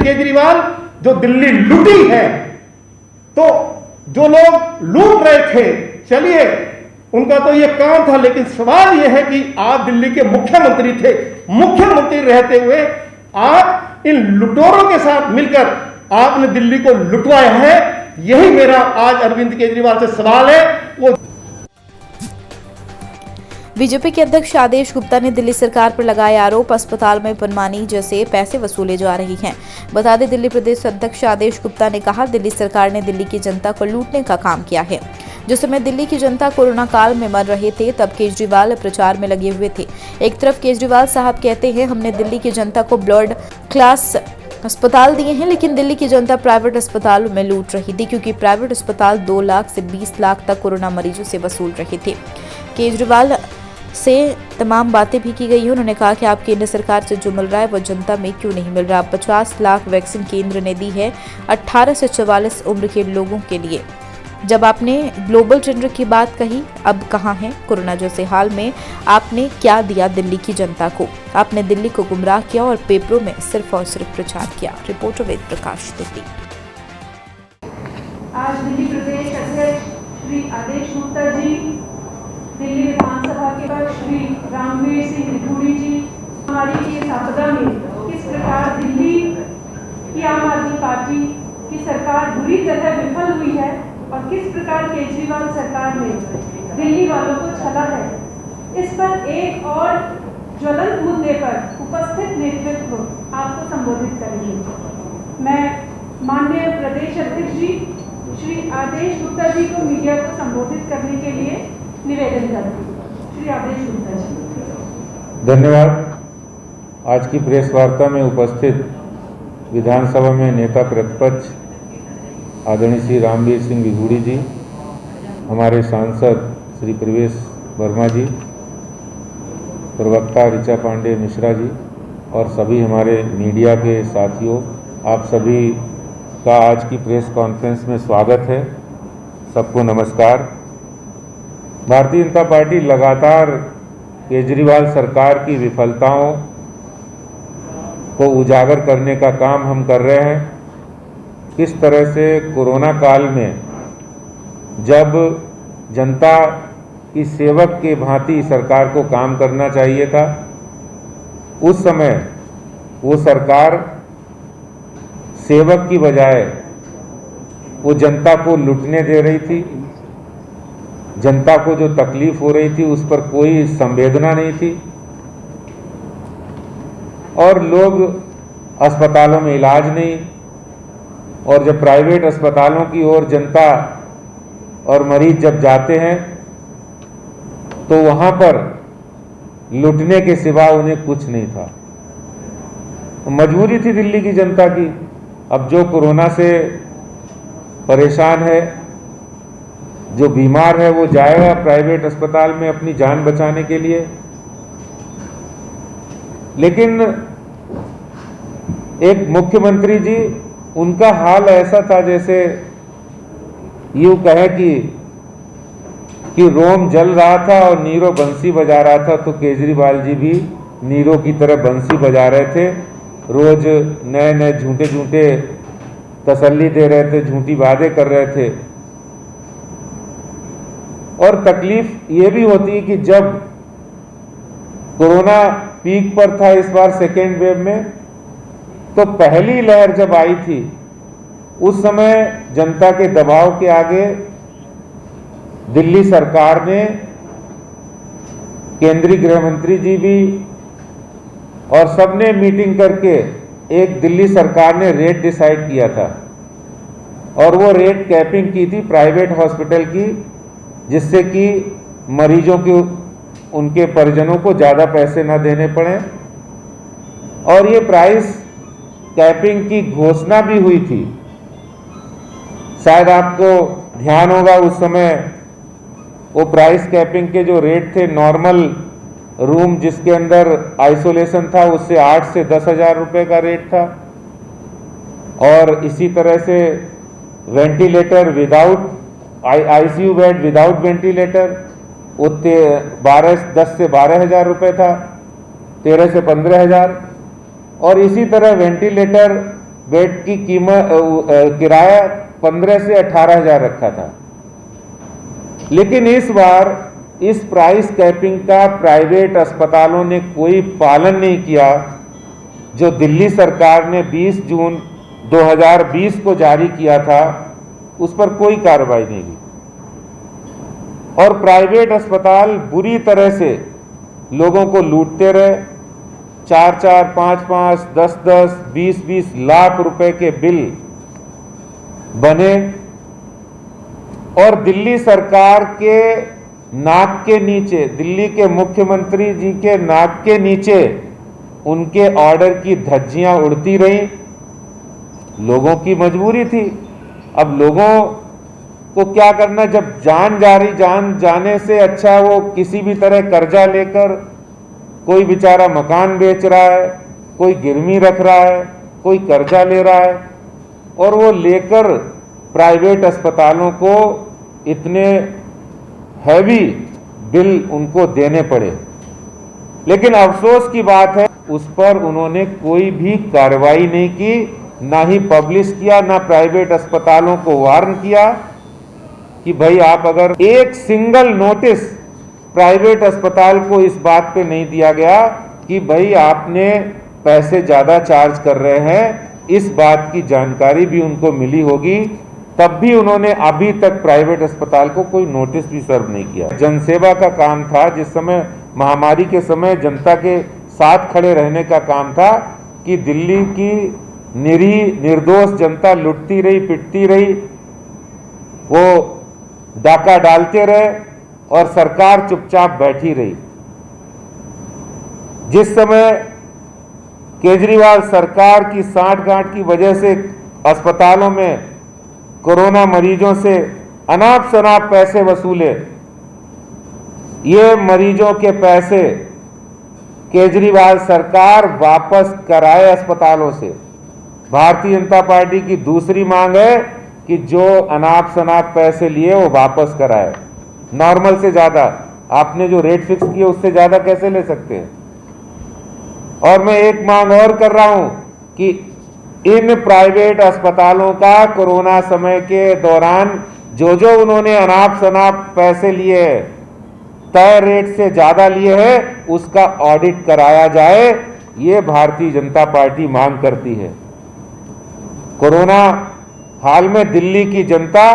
केजरीवाल जो दिल्ली लूटी है, तो जो लोग लूट रहे थे, चलिए उनका तो ये काम था, लेकिन सवाल ये है कि आप दिल्ली के मुख्यमंत्री थे, मुख्यमंत्री रहते हुए आप इन लुटेरों के साथ मिलकर आपने दिल्ली को लुटवाया है। यही मेरा आज अरविंद केजरीवाल से सवाल है। वो बीजेपी के अध्यक्ष आदेश गुप्ता ने दिल्ली सरकार पर लगाए आरोप, अस्पताल में मनमानी जैसे पैसे वसूले जा रही हैं। बता दें, दिल्ली प्रदेश अध्यक्ष आदेश गुप्ता ने कहा, दिल्ली सरकार ने दिल्ली की जनता को लूटने का काम किया है। जिस समय दिल्ली की जनता कोरोना काल में मर रहे थे, तब केजरीवाल प्रचार में लगे हुए थे। एक तरफ केजरीवाल साहब कहते हैं, हमने दिल्ली की जनता को वर्ल्ड क्लास अस्पताल दिए हैं, लेकिन दिल्ली की जनता प्राइवेट अस्पतालों में लूट रही थी, क्योंकि प्राइवेट अस्पताल 2 लाख से 20 लाख तक कोरोना मरीजों से वसूल रहे थे। केजरीवाल से तमाम बातें भी की गई है। उन्होंने कहा कि आप केंद्र सरकार से जो मिल रहा है वो जनता में क्यों नहीं मिल रहा। 50 लाख वैक्सीन केंद्र ने दी है 18 से 44 उम्र के लोगों के लिए। जब आपने ग्लोबल टेंडर की बात कही, अब कहाँ है कोरोना जैसे हाल में आपने क्या दिया दिल्ली की जनता को? आपने दिल्ली को गुमराह किया और पेपरों में सिर्फ और सिर्फ प्रचार किया। रिपोर्टर वेद प्रकाश, दिल्ली। आज दिल्ली प्रदेश अध्यक्ष श्री आदेश गुप्ता जी, दिल्ली विधानसभा के अध्यक्ष श्री रामवीर सिंह रिधूड़ी जी, हमारी इस आपदा में किस प्रकार दिल्ली की आम आदमी पार्टी की सरकार बुरी तरह विफल हुई है और किस प्रकार केजरीवाल सरकार ने दिल्ली वालों को छला है, इस पर एक और ज्वलंत मुद्दे पर उपस्थित नेतृत्व आपको संबोधित करेंगे। मैं माननीय प्रदेश अध्यक्ष जी श्री आदेश गुप्ता जी को मीडिया को संबोधित करने के लिए निवेदन करती हूँ। श्री आदेश गुप्ता जी। धन्यवाद। आज की प्रेस वार्ता में उपस्थित विधानसभा में नेता प्रतिपक्ष आदरणीय श्री रामवीर सिंह रिधूड़ी जी, हमारे सांसद श्री प्रवेश वर्मा जी, प्रवक्ता ऋचा पांडे मिश्रा जी और सभी हमारे मीडिया के साथियों, आप सभी का आज की प्रेस कॉन्फ्रेंस में स्वागत है। सबको नमस्कार। भारतीय जनता पार्टी लगातार केजरीवाल सरकार की विफलताओं को उजागर करने का काम हम कर रहे हैं। किस तरह से कोरोना काल में जब जनता की सेवक के भांति सरकार को काम करना चाहिए था, उस समय वो सरकार सेवक की बजाय वो जनता को लूटने दे रही थी। जनता को जो तकलीफ हो रही थी उस पर कोई संवेदना नहीं थी और लोग अस्पतालों में इलाज नहीं, और जब प्राइवेट अस्पतालों की ओर जनता और मरीज जब जाते हैं तो वहां पर लूटने के सिवा उन्हें कुछ नहीं था। मजबूरी थी दिल्ली की जनता की। अब जो कोरोना से परेशान है, जो बीमार है, वो जाएगा प्राइवेट अस्पताल में अपनी जान बचाने के लिए, लेकिन एक मुख्यमंत्री जी, उनका हाल ऐसा था जैसे यूं कहे कि रोम जल रहा था और नीरो बंसी बजा रहा था, तो केजरीवाल जी भी नीरो की तरह बंसी बजा रहे थे। रोज नए नए झूठे झूठे तसल्ली दे रहे थे, झूठी वादे कर रहे थे। और तकलीफ ये भी होती है कि जब कोरोना पीक पर था इस बार सेकेंड वेव में, तो पहली लहर जब आई थी उस समय जनता के दबाव के आगे दिल्ली सरकार ने, केंद्रीय गृह मंत्री जी भी और सबने मीटिंग करके एक दिल्ली सरकार ने रेट डिसाइड किया था और वो रेट कैपिंग की थी प्राइवेट हॉस्पिटल की, जिससे कि मरीजों के उनके परिजनों को ज़्यादा पैसे ना देने पड़े। और ये प्राइस कैपिंग की घोषणा भी हुई थी। शायद आपको ध्यान होगा उस समय वो प्राइस कैपिंग के जो रेट थे, नॉर्मल रूम जिसके अंदर आइसोलेशन था उससे 8 से 10 हज़ार रुपये का रेट था, और इसी तरह से ventilator without ICU bed without ventilator वो 10 से 12 हज़ार रुपये था, 13 से 15 हज़ार। और इसी तरह वेंटिलेटर बेड की कीमत किराया 15 से 18,000 रखा था। लेकिन इस बार इस प्राइस कैपिंग का प्राइवेट अस्पतालों ने कोई पालन नहीं किया। जो दिल्ली सरकार ने 20 जून 2020 को जारी किया था, उस पर कोई कार्रवाई नहीं हुई और प्राइवेट अस्पताल बुरी तरह से लोगों को लूटते रहे। 4-4, 5-5, 10-10, 20-20 लाख रुपए के बिल बने और दिल्ली सरकार के नाक के नीचे, दिल्ली के मुख्यमंत्री जी के नाक के नीचे उनके ऑर्डर की धज्जियां उड़ती रहीं। लोगों की मजबूरी थी। अब लोगों को क्या करना, जब जान जा रही, जान जाने से अच्छा वो किसी भी तरह कर्जा लेकर, कोई बेचारा मकान बेच रहा है, कोई गिरवी रख रहा है, कोई कर्जा ले रहा है और वो लेकर प्राइवेट अस्पतालों को इतने हैवी बिल उनको देने पड़े। लेकिन अफसोस की बात है, उस पर उन्होंने कोई भी कार्रवाई नहीं की, ना ही पब्लिश किया, ना प्राइवेट अस्पतालों को वार्न किया कि भाई आप अगर एक सिंगल नोटिस प्राइवेट अस्पताल को इस बात पे नहीं दिया गया कि भाई आपने पैसे ज़्यादा चार्ज कर रहे हैं, इस बात की जानकारी भी उनको मिली होगी, तब भी उन्होंने अभी तक प्राइवेट अस्पताल को कोई नोटिस भी सर्व नहीं किया। जनसेवा का काम था, जिस समय महामारी के समय जनता के साथ खड़े रहने का काम था कि दिल्ली की निरीह निर्दोष जनता लुटती रही, पिटती रही, वो डाका डालते रहे और सरकार चुपचाप बैठी रही। जिस समय केजरीवाल सरकार की सांठ-गांठ की वजह से अस्पतालों में कोरोना मरीजों से अनाप शनाप पैसे वसूले, ये मरीजों के पैसे केजरीवाल सरकार वापस कराए अस्पतालों से। भारतीय जनता पार्टी की दूसरी मांग है कि जो अनाप शनाप पैसे लिए वो वापस कराए। नॉर्मल से ज्यादा, आपने जो रेट फिक्स किए उससे ज्यादा कैसे ले सकते हैं। और मैं एक मांग और कर रहा हूं कि इन प्राइवेट अस्पतालों का कोरोना समय के दौरान जो जो उन्होंने अनाप शनाप पैसे लिए हैं, तय रेट से ज्यादा लिए हैं, उसका ऑडिट कराया जाए, ये भारतीय जनता पार्टी मांग करती है। कोरोना हाल में दिल्ली की जनता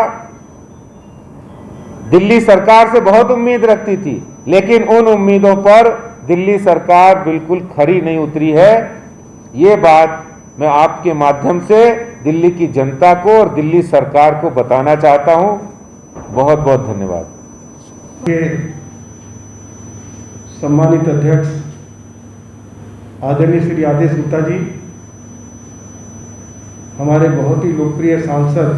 दिल्ली सरकार से बहुत उम्मीद रखती थी, लेकिन उन उम्मीदों पर दिल्ली सरकार बिल्कुल खरी नहीं उतरी है। ये बात मैं आपके माध्यम से दिल्ली की जनता को और दिल्ली सरकार को बताना चाहता हूं। बहुत बहुत धन्यवाद। सम्मानित अध्यक्ष आदरणीय श्री आदेश गुप्ता जी, हमारे बहुत ही लोकप्रिय सांसद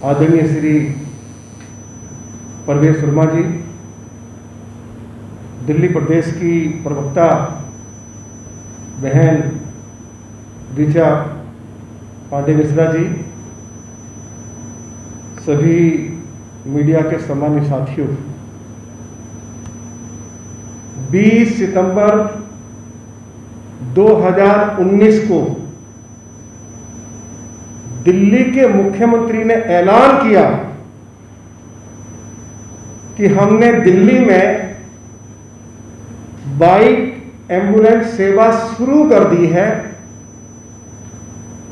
आदरणीय श्री परवेश वर्मा जी, दिल्ली प्रदेश की प्रवक्ता बहन ऋचा पांडे मिश्रा जी, सभी मीडिया के सम्मानित साथियों, 20 सितंबर 2019 को दिल्ली के मुख्यमंत्री ने ऐलान किया कि हमने दिल्ली में बाइक एम्बुलेंस सेवा शुरू कर दी है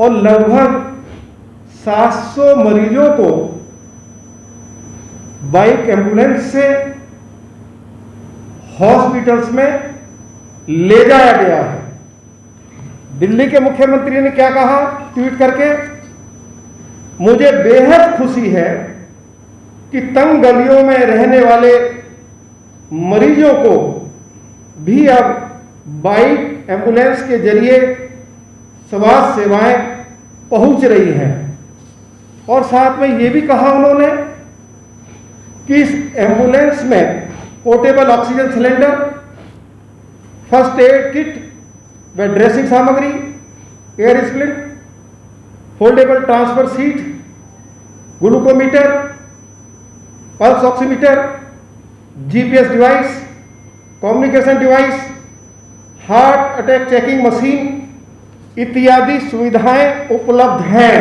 और लगभग 700 मरीजों को बाइक एम्बुलेंस से हॉस्पिटल्स में ले जाया गया है। दिल्ली के मुख्यमंत्री ने क्या कहा ट्वीट करके, मुझे बेहद खुशी है कि तंग गलियों में रहने वाले मरीजों को भी अब बाइक एम्बुलेंस के जरिए स्वास्थ्य सेवाएं पहुंच रही हैं। और साथ में ये भी कहा उन्होंने कि इस एम्बुलेंस में portable oxygen cylinder, first aid kit व ड्रेसिंग सामग्री, air split, foldable transfer seat, glucometer, pulse oximeter, GPS device, communication device, heart attack checking machine, इत्यादि सुविधाएं उपलब्ध हैं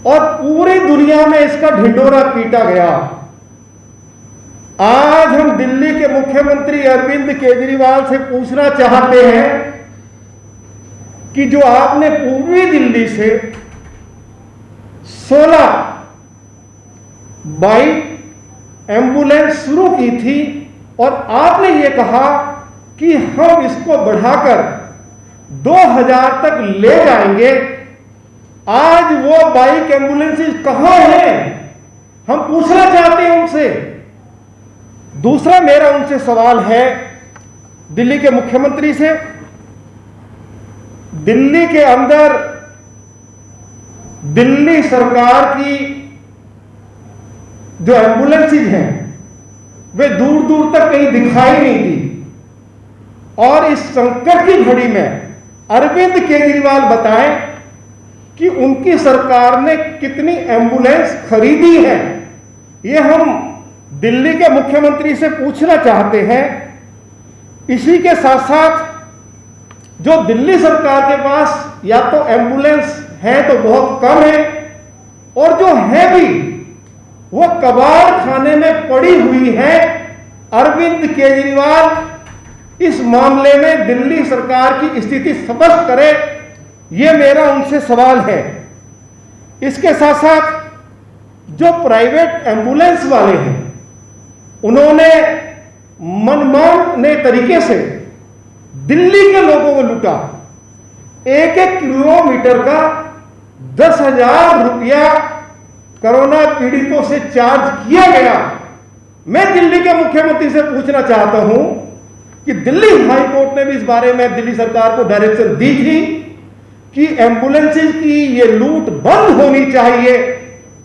और पूरी दुनिया में इसका ढिंढोरा पीटा गया। आज हम दिल्ली के मुख्यमंत्री अरविंद केजरीवाल से पूछना चाहते हैं कि जो आपने पूर्वी दिल्ली से 16 बाइक एम्बुलेंस शुरू की थी और आपने ये कहा कि हम इसको बढ़ाकर 2000 तक ले जाएंगे, आज वो बाइक एम्बुलेंसेस कहां हैं? हम पूछना चाहते हैं उनसे। दूसरा मेरा उनसे सवाल है, दिल्ली के मुख्यमंत्री से, दिल्ली के अंदर दिल्ली सरकार की जो एम्बुलेंसेज हैं वे दूर दूर तक कहीं दिखाई नहीं दी और इस संकट की घड़ी में अरविंद केजरीवाल बताएं कि उनकी सरकार ने कितनी एम्बुलेंस खरीदी है। ये हम दिल्ली के मुख्यमंत्री से पूछना चाहते हैं। इसी के साथ साथ जो दिल्ली सरकार के पास या तो एम्बुलेंस है तो बहुत कम है और जो है भी वो कबाड़ खाने में पड़ी हुई है। अरविंद केजरीवाल इस मामले में दिल्ली सरकार की स्थिति स्पष्ट करे, ये मेरा उनसे सवाल है। इसके साथ साथ जो प्राइवेट एम्बुलेंस वाले हैं उन्होंने मनमाने तरीके से दिल्ली के लोगों को लूटा। 1-1 किलोमीटर का 10,000 रुपया कोरोना पीड़ितों से चार्ज किया गया। मैं दिल्ली के मुख्यमंत्री से पूछना चाहता हूं कि दिल्ली हाई कोर्ट ने भी इस बारे में दिल्ली सरकार को डायरेक्शन दी थी कि एम्बुलेंसेज की ये लूट बंद होनी चाहिए।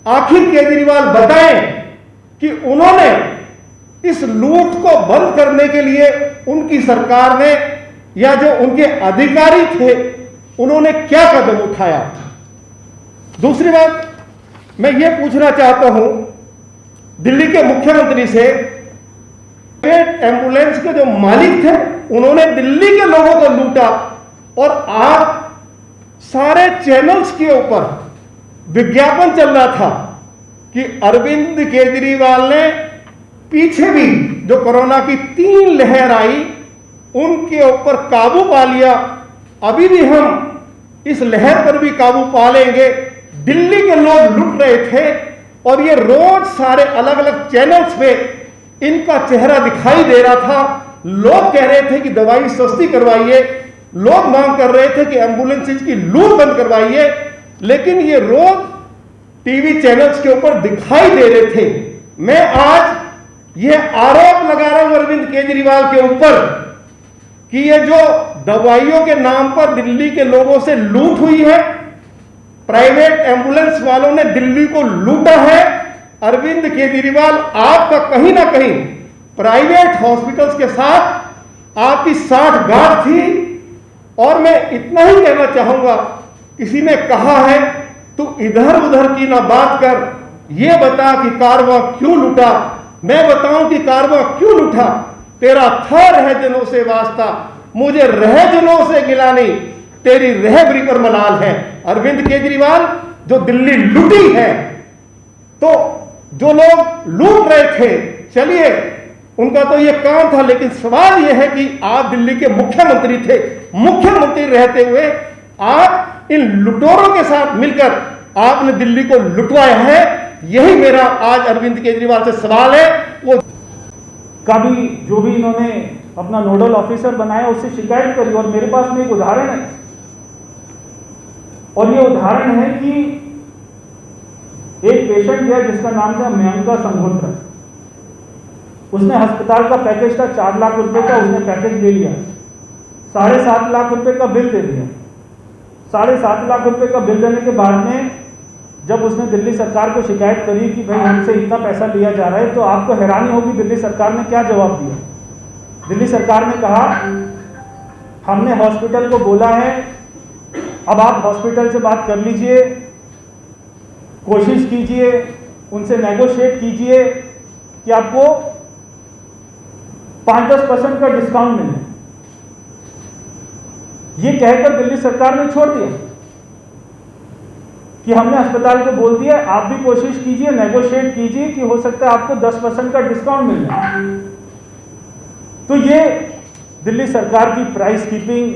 आखिर केजरीवाल बताएं कि उन्होंने इस लूट को बंद करने के लिए उनकी सरकार ने या जो उनके अधिकारी थे उन्होंने क्या कदम उठाया। दूसरी बात मैं ये पूछना चाहता हूं दिल्ली के मुख्यमंत्री से, प्राइवेट एम्बुलेंस के जो मालिक थे उन्होंने दिल्ली के लोगों को लूटा और आप सारे चैनल्स के ऊपर विज्ञापन चल रहा था कि अरविंद केजरीवाल ने पीछे भी जो कोरोना की 3 लहर आई उनके ऊपर काबू पा लिया, अभी भी हम इस लहर पर भी काबू पा लेंगे। दिल्ली के लोग लुट रहे थे और ये रोज सारे अलग अलग चैनल्स पे इनका चेहरा दिखाई दे रहा था। लोग कह रहे थे कि दवाई सस्ती करवाइए, लोग मांग कर रहे थे कि एम्बुलेंसेज की लूट बंद करवाइए, लेकिन ये रोज टीवी चैनल्स के ऊपर दिखाई दे रहे थे। मैं आज ये आरोप लगा रहा हूं अरविंद केजरीवाल के ऊपर कि ये जो दवाइयों के नाम पर दिल्ली के लोगों से लूट हुई है, प्राइवेट एम्बुलेंस वालों ने दिल्ली को लूटा है। अरविंद केजरीवाल आपका कहीं ना कहीं प्राइवेट हॉस्पिटल्स के साथ आपकी साठगांठ थी। और मैं इतना ही कहना चाहूंगा, किसी ने कहा है तू इधर उधर की ना बात कर, ये बता कि कारवां क्यों लूटा। मैं बताऊं कि कारवां क्यों लूटा। तेरा था रहजनों से वास्ता, मुझे रहजनों से गिला नहीं, तेरी रहबरी पर मलाल है। अरविंद केजरीवाल जो दिल्ली लूटी है, तो जो लोग लूट रहे थे, चलिए उनका तो ये काम था, लेकिन सवाल यह है कि आप दिल्ली के मुख्यमंत्री थे, मुख्यमंत्री रहते हुए आप इन लुटेरों के साथ मिलकर आपने दिल्ली को लुटवाया है। यही मेरा आज अरविंद केजरीवाल से सवाल है। वो कभी जो भी इन्होंने अपना नोडल ऑफिसर बनाया उससे शिकायत करी, और मेरे पास में एक उदाहरण है, और ये उदाहरण है कि एक पेशेंट गया जिसका नाम था मयंका संघोत्रा। उसने अस्पताल का पैकेज था 4 लाख रुपए का, उसने पैकेज ले लिया, 7.5 लाख रुपए का बिल दे दिया। 7.5 लाख रुपए का बिल देने के बाद में जब उसने दिल्ली सरकार को शिकायत करी कि भाई हमसे इतना पैसा लिया जा रहा है, तो आपको हैरानी होगी दिल्ली सरकार ने क्या जवाब दिया। दिल्ली सरकार ने कहा हमने हॉस्पिटल को बोला है, अब आप हॉस्पिटल से बात कर लीजिए, कोशिश कीजिए, उनसे नेगोशिएट कीजिए कि आपको 5-10% का डिस्काउंट मिले। ये कहकर दिल्ली सरकार ने छोड़ दिया कि हमने अस्पताल को बोल दिया आप भी कोशिश कीजिए, नेगोशिएट कीजिए कि हो सकता है आपको 10% का डिस्काउंट मिल जाए। तो ये दिल्ली सरकार की प्राइस कीपिंग,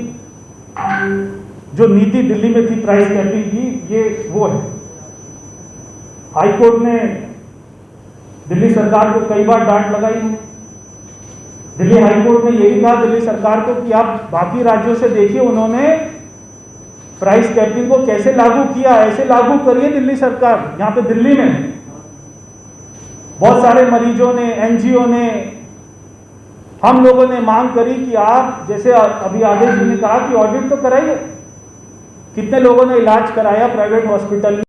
जो नीति दिल्ली में थी प्राइस कैपिंग की, ये वो है। हाई कोर्ट ने दिल्ली सरकार को कई बार डांट लगाई है। दिल्ली हाई कोर्ट ने यही कहा दिल्ली सरकार को कि आप बाकी राज्यों से देखिए उन्होंने प्राइस कैपिंग को कैसे लागू किया, ऐसे लागू करिए दिल्ली सरकार। यहाँ पे दिल्ली में बहुत सारे मरीजों ने, एनजीओ ने, हम लोगों ने मांग करी कि आप जैसे अभी आदेश जी ने कहा कि ऑडिट तो कराइए। कितने लोगों ने इलाज कराया प्राइवेट हॉस्पिटल में।